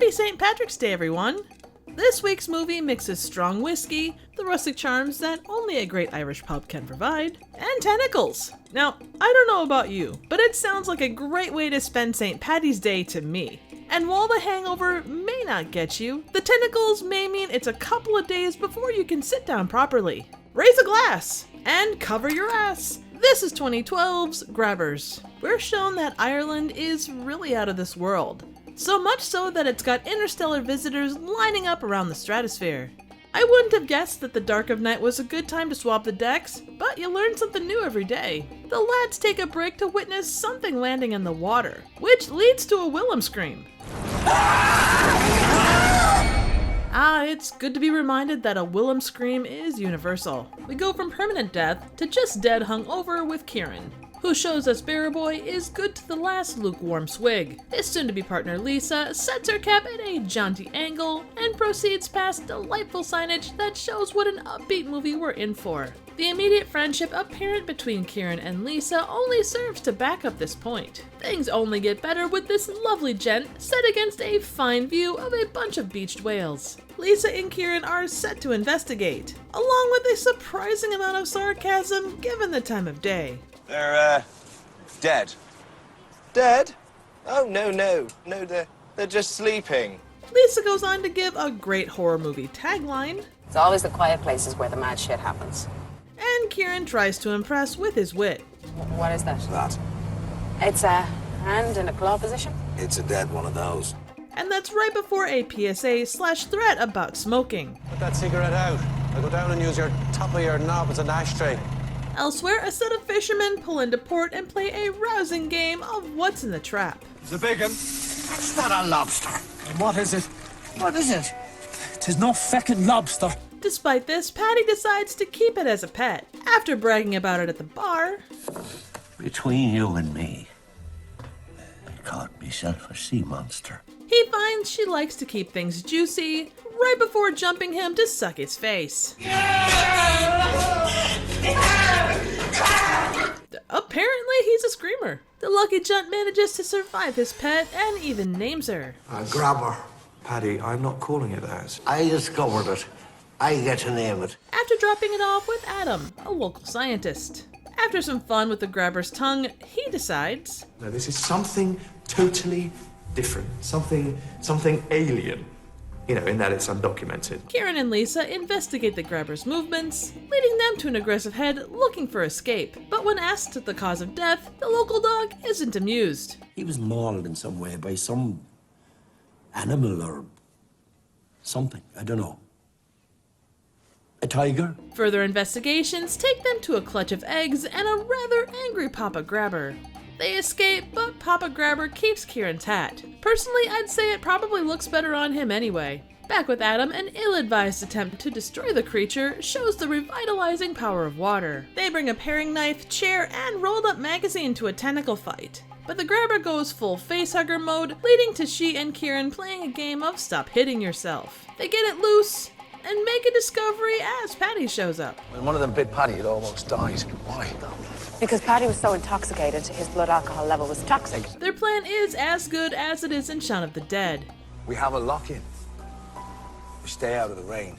Happy St. Patrick's Day, everyone! This week's movie mixes strong whiskey, the rustic charms that only a great Irish pub can provide, and tentacles. Now, I don't know about you, but it sounds like a great way to spend St. Paddy's Day to me. And while the hangover may not get you, the tentacles may mean it's a couple of days before you can sit down properly. Raise a glass and cover your ass. This is 2012's Grabbers. We're shown that Ireland is really out of this world. So much so that it's got interstellar visitors lining up around the stratosphere. I wouldn't have guessed that the dark of night was a good time to swap the decks, but you learn something new every day. The lads take a break to witness something landing in the water, which leads to a Willem scream. It's good to be reminded that a Willem scream is universal. We go from permanent death to just dead hung over with Kieran, who shows us Bear Boy is good to the last lukewarm swig. His soon-to-be partner Lisa sets her cap at a jaunty angle and proceeds past delightful signage that shows what an upbeat movie we're in for. The immediate friendship apparent between Kieran and Lisa only serves to back up this point. Things only get better with this lovely gent set against a fine view of a bunch of beached whales. Lisa and Kieran are set to investigate, along with a surprising amount of sarcasm given the time of day. They're, dead. Dead? Oh, no, they're just sleeping. Lisa goes on to give a great horror movie tagline. It's always the quiet places where the mad shit happens. And Kieran tries to impress with his wit. What is that? That. It's a hand in a claw position? It's a dead one of those. And that's right before a PSA/threat about smoking. Put that cigarette out. I'll go down and use your top of your knob as an ashtray. Elsewhere, a set of fishermen pull into port and play a rousing game of what's in the trap. The big un. It's not a lobster. And what is it? What is it? 'Tis no feckin' lobster. Despite this, Paddy decides to keep it as a pet. After bragging about it at the bar, Between you and me, I caught myself a sea monster. he finds she likes to keep things juicy, right before jumping him to suck his face. Apparently, he's a screamer. The lucky junt manages to survive his pet and even names her. Grabber. Paddy, I'm not calling it that. I discovered it. I get to name it. After dropping it off with Adam, a local scientist. After some fun with the grabber's tongue, he decides, No, this is something totally different. Something alien. You know, in that it's undocumented. Kieran and Lisa investigate the grabber's movements, leading them to an aggressive head looking for escape. But when asked the cause of death, the local dog isn't amused. He was mauled in some way by some animal or something. I don't know. A tiger? Further investigations take them to a clutch of eggs and a rather angry Papa Grabber. They escape, but Papa Grabber keeps Kieran's hat. Personally, I'd say it probably looks better on him anyway. Back with Adam, an ill-advised attempt to destroy the creature shows the revitalizing power of water. They bring a paring knife, chair, and rolled-up magazine to a tentacle fight. But the Grabber goes full facehugger mode, leading to she and Kieran playing a game of stop hitting yourself. They get it loose and make a discovery as Paddy shows up. When one of them bit Paddy, it almost died. Why? Because Paddy was so intoxicated, his blood alcohol level was toxic. Their plan is as good as it is in Shaun of the Dead. We have a lock-in. We stay out of the rain,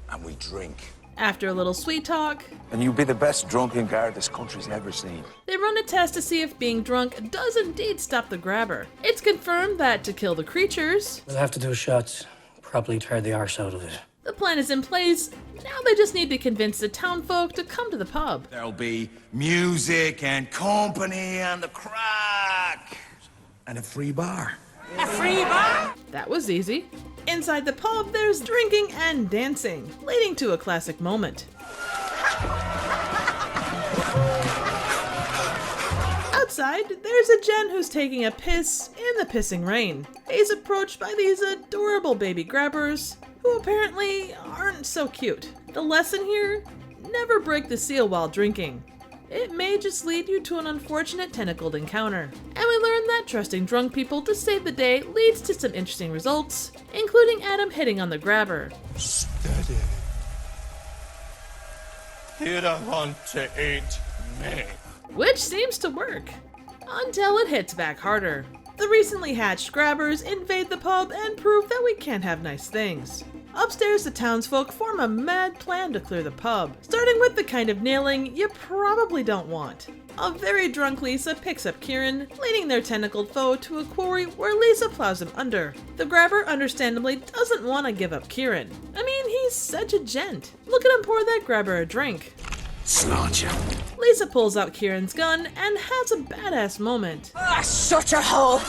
and we drink. After a little sweet talk, And you'll be the best drunken guard this country's ever seen. they run a test to see if being drunk does indeed stop the Grabber. It's confirmed that to kill the creatures, We'll have to do shots. Properly tear the arse out of it. the plan is in place. Now they just need to convince the townfolk to come to the pub. There'll be music and company and the crack. And a free bar. That was easy. Inside the pub, there's drinking and dancing, leading to a classic moment. Outside, there's a gent who's taking a piss in the pissing rain. He's approached by these adorable baby grabbers, who apparently aren't so cute. The lesson here? Never break the seal while drinking. It may just lead you to an unfortunate tentacled encounter. And we learn that trusting drunk people to save the day leads to some interesting results, including Adam hitting on the grabber. Steady. You don't want to eat me. Which seems to work. Until it hits back harder. The recently hatched grabbers invade the pub and prove that we can't have nice things. Upstairs, the townsfolk form a mad plan to clear the pub, starting with the kind of nailing you probably don't want. A very drunk Lisa picks up Kieran, leading their tentacled foe to a quarry where Lisa plows him under. The grabber understandably doesn't want to give up Kieran. I mean, he's such a gent. Look at him pour that grabber a drink. Slainte. Lisa pulls out Kieran's gun and has a badass moment. Shut your hole!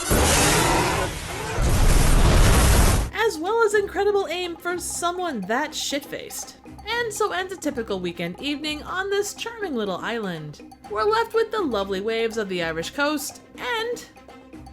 As well as incredible aim for someone that shit-faced. And so ends a typical weekend evening on this charming little island. We're left with the lovely waves of the Irish coast and,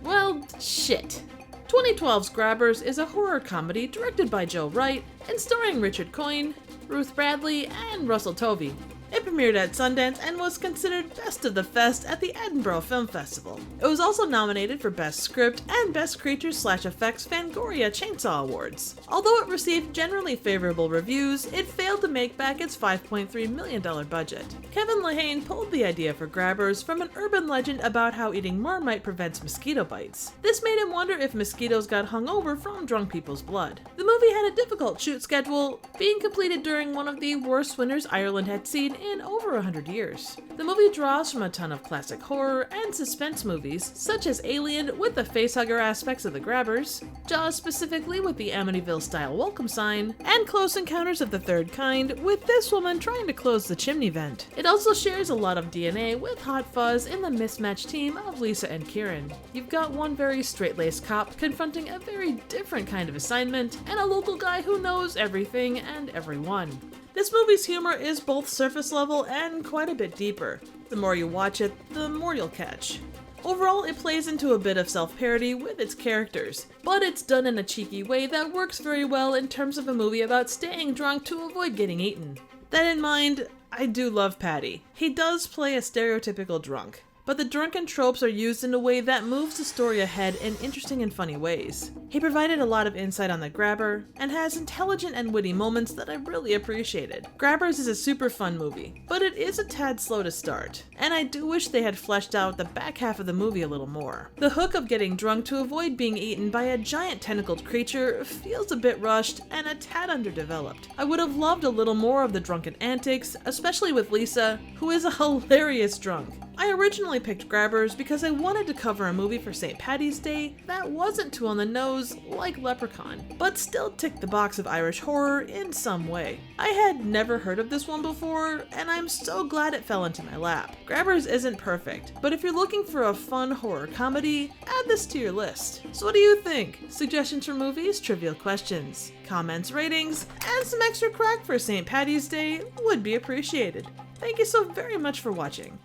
well, shit. 2012's Grabbers is a horror comedy directed by Joe Wright and starring Richard Coyne, Ruth Bradley, and Russell Tovey. It premiered at Sundance and was considered Best of the Fest at the Edinburgh Film Festival. It was also nominated for Best Script and Best Creatures/Effects Fangoria Chainsaw Awards. Although it received generally favorable reviews, it failed to make back its $5.3 million budget. Kevin Lehane pulled the idea for Grabbers from an urban legend about how eating Marmite prevents mosquito bites. This made him wonder if mosquitoes got hung over from drunk people's blood. The movie had a difficult shoot schedule, being completed during one of the worst winters Ireland had seen in over 100 years. The movie draws from a ton of classic horror and suspense movies, such as Alien with the facehugger aspects of the Grabbers, Jaws specifically with the Amityville-style welcome sign, and Close Encounters of the Third Kind with this woman trying to close the chimney vent. It also shares a lot of DNA with Hot Fuzz in the mismatched team of Lisa and Kieran. You've got one very straight-laced cop confronting a very different kind of assignment, and a local guy who knows everything and everyone. This movie's humor is both surface level and quite a bit deeper. The more you watch it, the more you'll catch. Overall, it plays into a bit of self-parody with its characters, but it's done in a cheeky way that works very well in terms of a movie about staying drunk to avoid getting eaten. That in mind, I do love Paddy. He does play a stereotypical drunk, but the drunken tropes are used in a way that moves the story ahead in interesting and funny ways. He provided a lot of insight on the grabber, and has intelligent and witty moments that I really appreciated. Grabbers is a super fun movie, but it is a tad slow to start, and I do wish they had fleshed out the back half of the movie a little more. The hook of getting drunk to avoid being eaten by a giant tentacled creature feels a bit rushed and a tad underdeveloped. I would have loved a little more of the drunken antics, especially with Lisa, who is a hilarious drunk. I originally picked Grabbers because I wanted to cover a movie for St. Paddy's Day that wasn't too on the nose like Leprechaun, but still ticked the box of Irish horror in some way. I had never heard of this one before, and I'm so glad it fell into my lap. Grabbers isn't perfect, but if you're looking for a fun horror comedy, add this to your list. So what do you think? Suggestions for movies, trivial questions, comments, ratings, and some extra crack for St. Paddy's Day would be appreciated. Thank you so very much for watching.